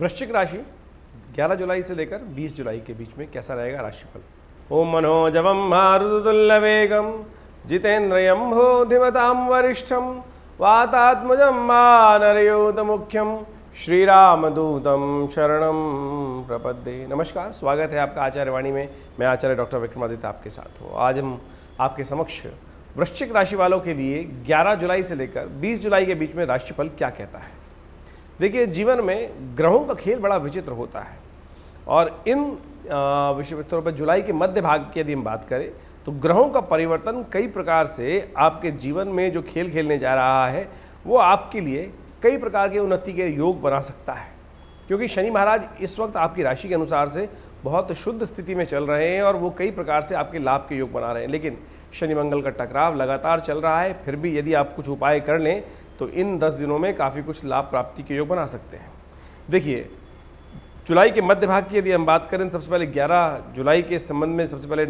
वृश्चिक राशि 11 जुलाई से लेकर 20 जुलाई के बीच में कैसा रहेगा राशिफल। ओम मनोजवम मारुतुल्यवेगम जितेन्द्रियं धीमतां वरिष्ठम वातात्मजं मानरयूत मुख्यम श्रीरामदूतम शरणम प्रपद्ये। नमस्कार, स्वागत है आपका आचार्यवाणी में। मैं आचार्य डॉक्टर विक्रमादित्य आपके साथ हूँ। आज हम आपके समक्ष वृश्चिक राशि वालों के लिए 11 जुलाई से लेकर 20 जुलाई के बीच में राशिफल क्या कहता है। देखिए, जीवन में ग्रहों का खेल बड़ा विचित्र होता है और इन विशेष तौर पर जुलाई के मध्य भाग की यदि हम बात करें तो ग्रहों का परिवर्तन कई प्रकार से आपके जीवन में जो खेल खेलने जा रहा है वो आपके लिए कई प्रकार के उन्नति के योग बना सकता है, क्योंकि शनि महाराज इस वक्त आपकी राशि के अनुसार से बहुत शुद्ध स्थिति में चल रहे हैं और वो कई प्रकार से आपके लाभ के योग बना रहे हैं। लेकिन शनि मंगल का टकराव लगातार चल रहा है, फिर भी यदि आप कुछ उपाय कर लें तो इन 10 दिनों में काफ़ी कुछ लाभ प्राप्ति के योग बना सकते हैं। देखिए, जुलाई के मध्य भाग की यदि हम बात करें, सबसे पहले 11 जुलाई के संबंध में सबसे पहले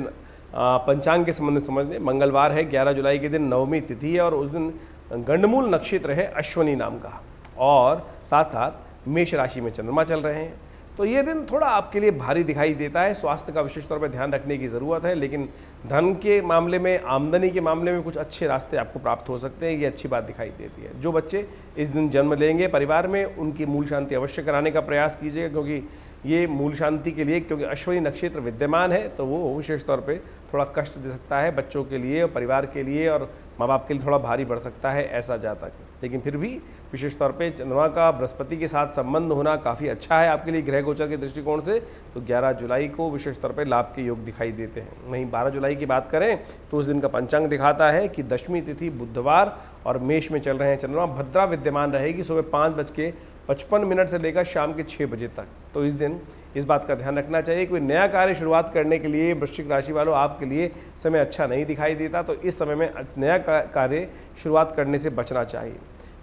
पंचांग के संबंध में समझ लें। मंगलवार है, 11 जुलाई के दिन नवमी तिथि है और उस दिन गंडमूल नक्षत्र है अश्वनी नाम का, और साथ साथ मेष राशि में चंद्रमा चल रहे हैं। तो ये दिन थोड़ा आपके लिए भारी दिखाई देता है। स्वास्थ्य का विशेष तौर पर ध्यान रखने की ज़रूरत है, लेकिन धन के मामले में, आमदनी के मामले में कुछ अच्छे रास्ते आपको प्राप्त हो सकते हैं। ये अच्छी बात दिखाई देती है। जो बच्चे इस दिन जन्म लेंगे परिवार में, उनकी मूल शांति अवश्य कराने का प्रयास कीजिएगा, क्योंकि ये मूल शांति के लिए, क्योंकि अश्विनी नक्षत्र विद्यमान है तो वो विशेष तौर पे थोड़ा कष्ट दे सकता है बच्चों के लिए और परिवार के लिए, और माँ बाप के लिए थोड़ा भारी पड़ सकता है ऐसा जातक। लेकिन फिर भी विशेष तौर पे चंद्रमा का बृहस्पति के साथ संबंध होना काफ़ी अच्छा है आपके लिए ग्रह गोचर के दृष्टिकोण से। तो 11 जुलाई को विशेष तौर पे लाभ के योग दिखाई देते हैं। वहीं 12 जुलाई की बात करें तो उस दिन का पंचांग दिखाता है कि दशमी तिथि बुधवार और मेष में चल रहे हैं चंद्रमा। भद्रा विद्यमान रहेगी सुबह 5:55 से लेकर शाम के 6 बजे तक। तो इस दिन इस बात का ध्यान रखना चाहिए, कोई नया कार्य शुरुआत करने के लिए वृश्चिक राशि वालों आपके लिए समय अच्छा नहीं दिखाई देता, तो इस समय में नया कार्य शुरुआत करने से बचना चाहिए।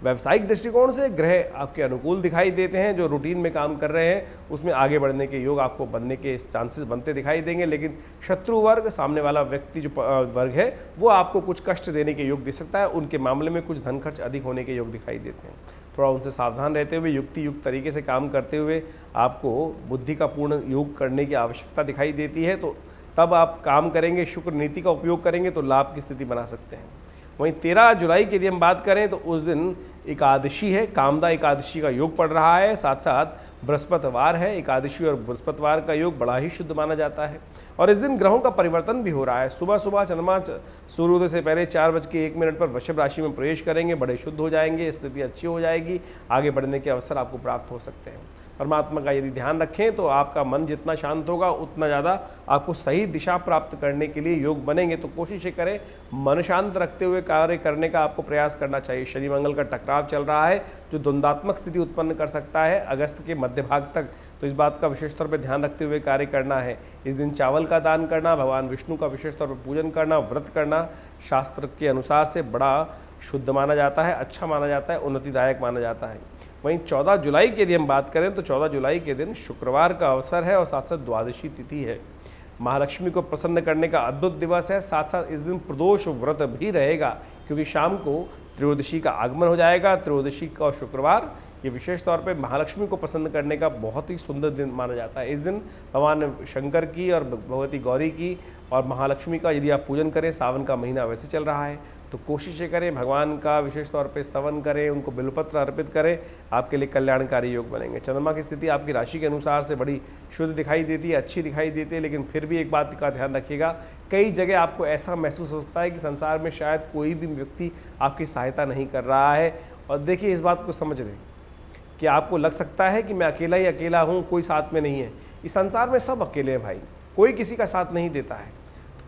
व्यावसायिक दृष्टिकोण से ग्रह आपके अनुकूल दिखाई देते हैं। जो रूटीन में काम कर रहे हैं उसमें आगे बढ़ने के योग आपको बनने के चांसेस बनते दिखाई देंगे, लेकिन शत्रु वर्ग, सामने वाला व्यक्ति जो वर्ग है वो आपको कुछ कष्ट देने के योग दे सकता है। उनके मामले में कुछ धन खर्च अधिक होने के योग दिखाई देते हैं। थोड़ा उनसे सावधान रहते हुए, युक्त तरीके से काम करते हुए आपको बुद्धि का पूर्ण योग करने की आवश्यकता दिखाई देती है। तो तब आप काम करेंगे, शुक्र नीति का उपयोग करेंगे तो लाभ की स्थिति बना सकते हैं। वहीं 13 जुलाई की यदि हम बात करें तो उस दिन एकादशी है, कामदा एकादशी का योग पड़ रहा है। साथ साथ बृहस्पतिवार है। एकादशी और बृहस्पतिवार का योग बड़ा ही शुद्ध माना जाता है और इस दिन ग्रहों का परिवर्तन भी हो रहा है। सुबह सुबह चंद्रमा सूर्योदय से पहले 4:01 पर वृषभ राशि में प्रवेश करेंगे, बड़े शुद्ध हो जाएंगे, स्थिति अच्छी हो जाएगी, आगे बढ़ने के अवसर आपको प्राप्त हो सकते हैं। परमात्मा का यदि ध्यान रखें तो आपका मन जितना शांत होगा उतना ज़्यादा आपको सही दिशा प्राप्त करने के लिए योग बनेंगे। तो कोशिश करें मन शांत रखते हुए कार्य करने का आपको प्रयास करना चाहिए। शनि मंगल का टकराव चल रहा है जो द्वंद्वात्मक स्थिति उत्पन्न कर सकता है अगस्त के मध्य भाग तक, तो इस बात का विशेष तौर पर ध्यान रखते हुए कार्य करना है। इस दिन चावल का दान करना, भगवान विष्णु का विशेष तौर पर पूजन करना, व्रत करना शास्त्र के अनुसार से बड़ा शुद्ध माना जाता है, अच्छा माना जाता है, उन्नतिदायक माना जाता है। वहीं 14 जुलाई की यदि हम बात करें तो 14 जुलाई के दिन शुक्रवार का अवसर है और साथ साथ द्वादशी तिथि है। महालक्ष्मी को प्रसन्न करने का अद्भुत दिवस है। साथ साथ इस दिन प्रदोष व्रत भी रहेगा, क्योंकि शाम को त्रयोदशी का आगमन हो जाएगा। त्रयोदशी का शुक्रवार ये विशेष तौर पे महालक्ष्मी को पसंद करने का बहुत ही सुंदर दिन माना जाता है। इस दिन भगवान शंकर की और भगवती गौरी की और महालक्ष्मी का यदि आप पूजन करें, सावन का महीना वैसे चल रहा है तो कोशिश करें भगवान का विशेष तौर पे स्तवन करें, उनको बिल्वपत्र अर्पित करें, आपके लिए कल्याणकारी योग बनेंगे। चंद्रमा की स्थिति आपकी राशि के अनुसार से बड़ी शुद्ध दिखाई देती है, अच्छी दिखाई देती है, लेकिन फिर भी एक बात का ध्यान रखिएगा, कई जगह आपको ऐसा महसूस होता है कि संसार में शायद कोई भी व्यक्ति आपकी सहायता नहीं कर रहा है। और देखिए, इस बात को समझ लें कि आपको लग सकता है कि मैं अकेला ही अकेला हूँ, कोई साथ में नहीं है। इस संसार में सब अकेले हैं भाई, कोई किसी का साथ नहीं देता है।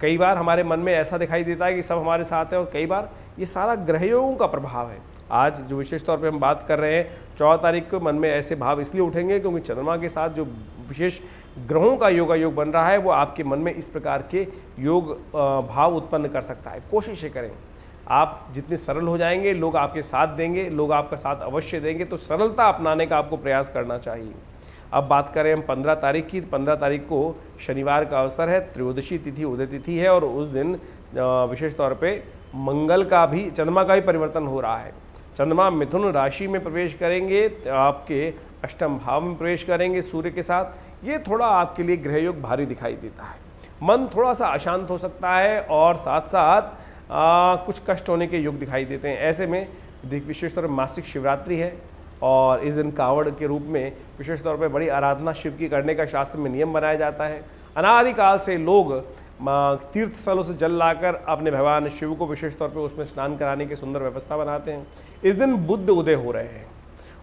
कई बार हमारे मन में ऐसा दिखाई देता है कि सब हमारे साथ हैं, और कई बार ये सारा ग्रहयोगों का प्रभाव है। आज जो विशेष तौर पे हम बात कर रहे हैं 14 तारीख को, मन में ऐसे भाव इसलिए उठेंगे क्योंकि चंद्रमा के साथ जो विशेष ग्रहों का योग बन रहा है वो आपके मन में इस प्रकार के योग भाव उत्पन्न कर सकता है। कोशिश करें, आप जितने सरल हो जाएंगे लोग आपके साथ देंगे, लोग आपका साथ अवश्य देंगे। तो सरलता अपनाने का आपको प्रयास करना चाहिए। अब बात करें हम 15 तारीख की, 15 तारीख को शनिवार का अवसर है, त्रयोदशी तिथि उदय तिथि है और उस दिन विशेष तौर पे मंगल का भी, चंद्रमा का भी परिवर्तन हो रहा है। चंद्रमा मिथुन राशि में प्रवेश करेंगे, तो आपके अष्टम भाव में प्रवेश करेंगे सूर्य के साथ। ये थोड़ा आपके लिए ग्रह योग भारी दिखाई देता है, मन थोड़ा सा अशांत हो सकता है और साथ साथ कुछ कष्ट होने के योग दिखाई देते हैं। ऐसे में विशेष तौर पर मासिक शिवरात्रि है और इस दिन कावड़ के रूप में विशेष तौर पर बड़ी आराधना शिव की करने का शास्त्र में नियम बनाया जाता है। अनादिकाल से लोग तीर्थ स्थलों से जल लाकर अपने भगवान शिव को विशेष तौर पर उसमें स्नान कराने की सुंदर व्यवस्था बनाते हैं। इस दिन बुध उदय हो रहे हैं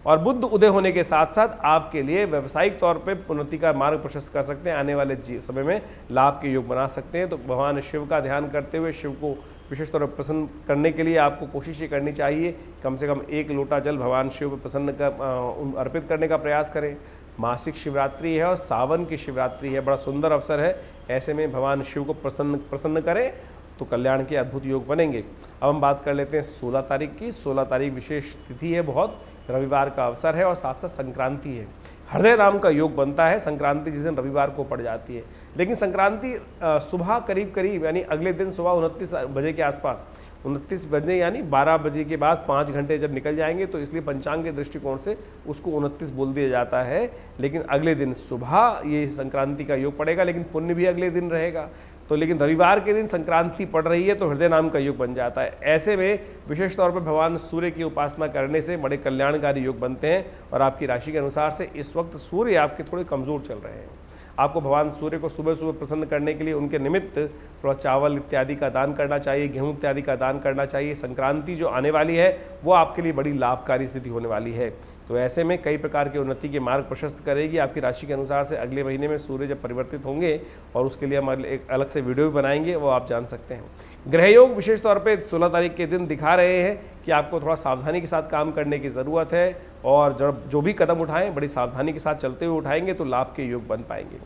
और बुध उदय होने के साथ साथ आपके लिए व्यावसायिक तौर पे उन्नति का मार्ग प्रशस्त कर सकते हैं। आने वाले समय में लाभ के योग बना सकते हैं। तो भगवान शिव का ध्यान करते हुए शिव को विशेष तौर पर प्रसन्न करने के लिए आपको कोशिश ये करनी चाहिए, कम से कम 1 लोटा जल भगवान शिव पर अर्पित करने का प्रयास करें। मासिक शिवरात्रि है और सावन की शिवरात्रि है, बड़ा सुंदर अवसर है। ऐसे में भगवान शिव को प्रसन्न करें तो कल्याण के अद्भुत योग बनेंगे। अब हम बात कर लेते हैं 16 तारीख की। 16 तारीख विशेष तिथि है, बहुत रविवार का अवसर है और साथ साथ संक्रांति है। हृदय नाम का योग बनता है। संक्रांति जिस दिन रविवार को पड़ जाती है, लेकिन संक्रांति सुबह करीब यानी अगले दिन सुबह 29 बजे के आसपास, 29 बजे यानी 12 बजे के बाद 5 घंटे जब निकल जाएंगे, तो इसलिए पंचांग के दृष्टिकोण से उसको 29 बोल दिया जाता है। लेकिन अगले दिन सुबह ये संक्रांति का योग पड़ेगा, लेकिन पुण्य भी अगले दिन रहेगा। तो लेकिन रविवार के दिन संक्रांति पड़ रही है तो हृदय नाम का योग बन जाता है। ऐसे में विशेष तौर पर भगवान सूर्य की उपासना करने से बड़े कल्याणकारी योग बनते हैं। और आपकी राशि के अनुसार से इस वक्त सूर्य आपके थोड़े कमज़ोर चल रहे हैं। आपको भगवान सूर्य को सुबह सुबह प्रसन्न करने के लिए उनके निमित्त थोड़ा चावल इत्यादि का दान करना चाहिए, गेहूं इत्यादि का दान करना चाहिए। संक्रांति जो आने वाली है वो आपके लिए बड़ी लाभकारी स्थिति होने वाली है। तो ऐसे में कई प्रकार के उन्नति के मार्ग प्रशस्त करेगी। आपकी राशि के अनुसार से अगले महीने में सूर्य जब परिवर्तित होंगे, और उसके लिए हम एक अलग से वीडियो भी बनाएंगे, वो आप जान सकते हैं। ग्रह योग विशेष तौर पर 16 तारीख के दिन दिखा रहे हैं कि आपको थोड़ा सावधानी के साथ काम करने की ज़रूरत है, और जब जो भी कदम उठाएं बड़ी सावधानी के साथ चलते हुए उठाएंगे तो लाभ के योग बन पाएंगे।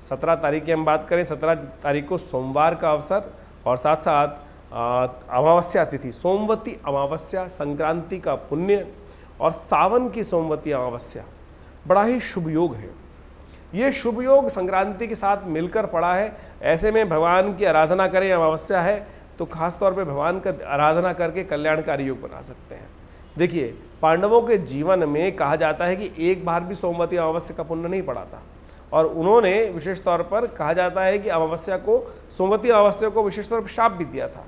17 तारीख की हम बात करें, 17 तारीख को सोमवार का अवसर और साथ साथ अमावस्या तिथि, सोमवती अमावस्या, संक्रांति का पुण्य और सावन की सोमवती अमावस्या, बड़ा ही शुभ योग है। ये शुभ योग संक्रांति के साथ मिलकर पड़ा है। ऐसे में भगवान की आराधना करें, अमावस्या है तो खास तौर पे भगवान का आराधना करके कल्याणकारी योग बना सकते हैं। देखिए, पांडवों के जीवन में कहा जाता है कि एक बार भी सोमवती अमावस्या का पुण्य नहीं पड़ा था, और उन्होंने विशेष तौर पर कहा जाता है कि अमावस्या को, सोमवती अमावस्या को विशेष तौर पर शाप भी दिया था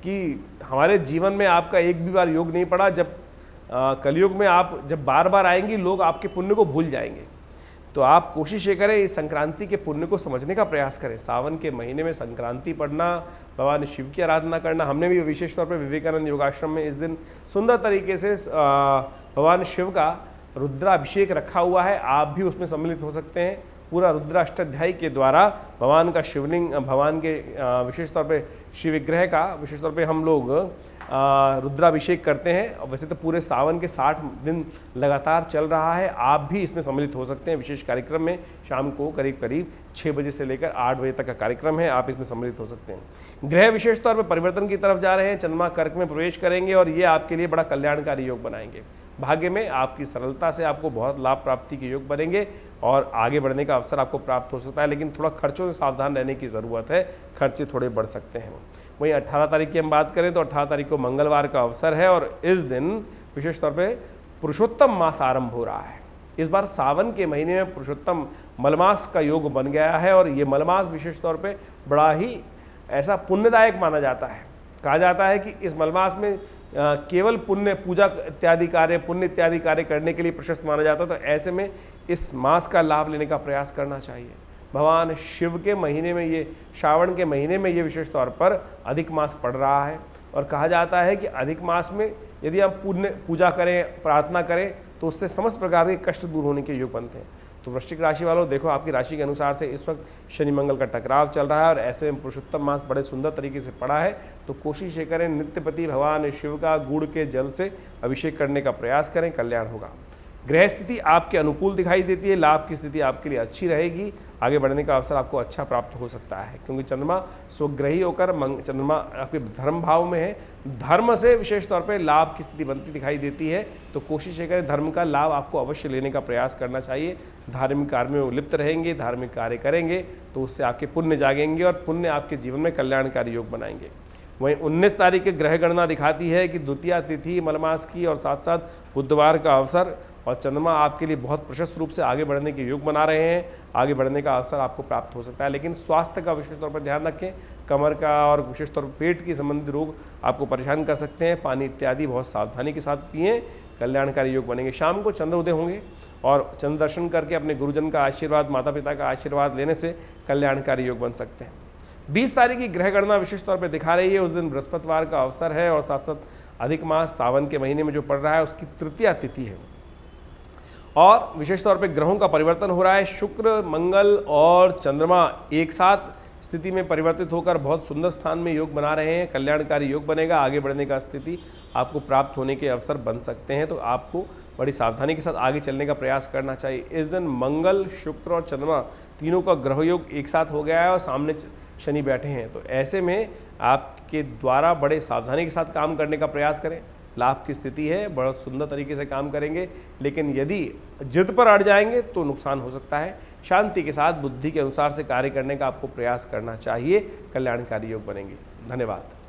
कि हमारे जीवन में आपका एक भी बार योग नहीं पड़ा। जब कलयुग में आप जब बार बार आएंगी, लोग आपके पुण्य को भूल जाएंगे। तो आप कोशिश ये करें, इस संक्रांति के पुण्य को समझने का प्रयास करें। सावन के महीने में संक्रांति पढ़ना, भगवान शिव की आराधना करना। हमने भी विशेष तौर पर विवेकानंद योगाश्रम में इस दिन सुंदर तरीके से भगवान शिव का रुद्राभिषेक रखा हुआ है, आप भी उसमें सम्मिलित हो सकते हैं। पूरा रुद्राष्टाध्यायी के द्वारा भगवान का शिवलिंग, भगवान के विशेष तौर पे शिव विग्रह का विशेष तौर पे हम लोग रुद्राभिषेक करते हैं। वैसे तो पूरे सावन के 60 दिन लगातार चल रहा है, आप भी इसमें सम्मिलित हो सकते हैं। विशेष कार्यक्रम में शाम को करीब 6 बजे से लेकर 8 बजे तक का कार्यक्रम है, आप इसमें सम्मिलित हो सकते हैं। ग्रह विशेष तौर पर परिवर्तन की तरफ जा रहे हैं, चंद्रमा कर्क में प्रवेश करेंगे और ये आपके लिए बड़ा कल्याणकारी योग बनाएंगे। भाग्य में आपकी सरलता से आपको बहुत लाभ प्राप्ति के योग बनेंगे और आगे बढ़ने का अवसर आपको प्राप्त हो सकता है, लेकिन थोड़ा खर्चों से सावधान रहने की ज़रूरत है, खर्चे थोड़े बढ़ सकते हैं। वहीं 18 तारीख की हम बात करें तो 18 तारीख को मंगलवार का अवसर है और इस दिन विशेष तौर पे पुरुषोत्तम मास आरंभ हो रहा है। इस बार सावन के महीने में पुरुषोत्तम मलमास का योग बन गया है और ये मलमास विशेष तौर पे बड़ा ही ऐसा पुण्यदायक माना जाता है। कहा जाता है कि इस मलमास में केवल पुण्य, पूजा इत्यादि कार्य, पुण्य इत्यादि कार्य करने के लिए प्रशस्त माना जाता है। तो ऐसे में इस मास का लाभ लेने का प्रयास करना चाहिए। भगवान शिव के महीने में, ये श्रावण के महीने में ये विशेष तौर पर अधिक मास पड़ रहा है और कहा जाता है कि अधिक मास में यदि हम पुण्य पूजा करें, प्रार्थना करें तो उससे समस्त प्रकार के कष्ट दूर होने के योग बनते हैं। तो वृश्चिक राशि वालों, देखो आपकी राशि के अनुसार से इस वक्त शनि मंगल का टकराव चल रहा है और ऐसे में पुरुषोत्तम मास बड़े सुंदर तरीके से पड़ा है। तो कोशिश ये करें, नित्यपति भगवान शिव का गुड़ के जल से अभिषेक करने का प्रयास करें, कल्याण होगा। ग्रह स्थिति आपके अनुकूल दिखाई देती है, लाभ की स्थिति आपके लिए अच्छी रहेगी, आगे बढ़ने का अवसर आपको अच्छा प्राप्त हो सकता है क्योंकि चंद्रमा स्वग्रही होकर चंद्रमा आपके धर्म भाव में है। धर्म से विशेष तौर पे लाभ की स्थिति बनती दिखाई देती है। तो कोशिश ये करें, धर्म का लाभ आपको अवश्य लेने का प्रयास करना चाहिए। धार्मिक कार्य में लिप्त रहेंगे, धार्मिक कार्य करेंगे तो उससे आपके पुण्य जागेंगे और पुण्य आपके जीवन में कल्याणकारी योग बनाएंगे। वहीं 19 तारीख की ग्रह गणना दिखाती है कि द्वितीया तिथि मलमास की और साथ साथ बुधवार का अवसर और चंद्रमा आपके लिए बहुत प्रशस्त रूप से आगे बढ़ने के योग बना रहे हैं। आगे बढ़ने का अवसर आपको प्राप्त हो सकता है, लेकिन स्वास्थ्य का विशेष तौर पर ध्यान रखें। कमर का और विशेष तौर पर पेट की संबंधित रोग आपको परेशान कर सकते हैं। पानी इत्यादि बहुत सावधानी के साथ पिएं, कल्याणकारी योग बनेंगे। शाम को चंद्र उदय होंगे और चंद्र दर्शन करके अपने गुरुजन का आशीर्वाद, माता पिता का आशीर्वाद लेने से कल्याणकारी योग बन सकते हैं। 20 तारीख की ग्रह गणना विशेष तौर पर दिखा रही है, उस दिन बृहस्पतिवार का अवसर है और साथ साथ अधिक मास सावन के महीने में जो पड़ रहा है उसकी तृतीया तिथि है और विशेष तौर पे ग्रहों का परिवर्तन हो रहा है। शुक्र, मंगल और चंद्रमा एक साथ स्थिति में परिवर्तित होकर बहुत सुंदर स्थान में योग बना रहे हैं। कल्याणकारी योग बनेगा, आगे बढ़ने का स्थिति आपको प्राप्त होने के अवसर बन सकते हैं, तो आपको बड़ी सावधानी के साथ आगे चलने का प्रयास करना चाहिए। इस दिन मंगल, शुक्र और चंद्रमा तीनों का ग्रह योग एक साथ हो गया है और सामने शनि बैठे हैं, तो ऐसे में आपके द्वारा बड़े सावधानी के साथ काम करने का प्रयास करें। लाभ की स्थिति है, बहुत सुंदर तरीके से काम करेंगे, लेकिन यदि जिद पर अड़ जाएंगे तो नुकसान हो सकता है। शांति के साथ बुद्धि के अनुसार से कार्य करने का आपको प्रयास करना चाहिए। कल्याणकारी योग बनेंगे। धन्यवाद।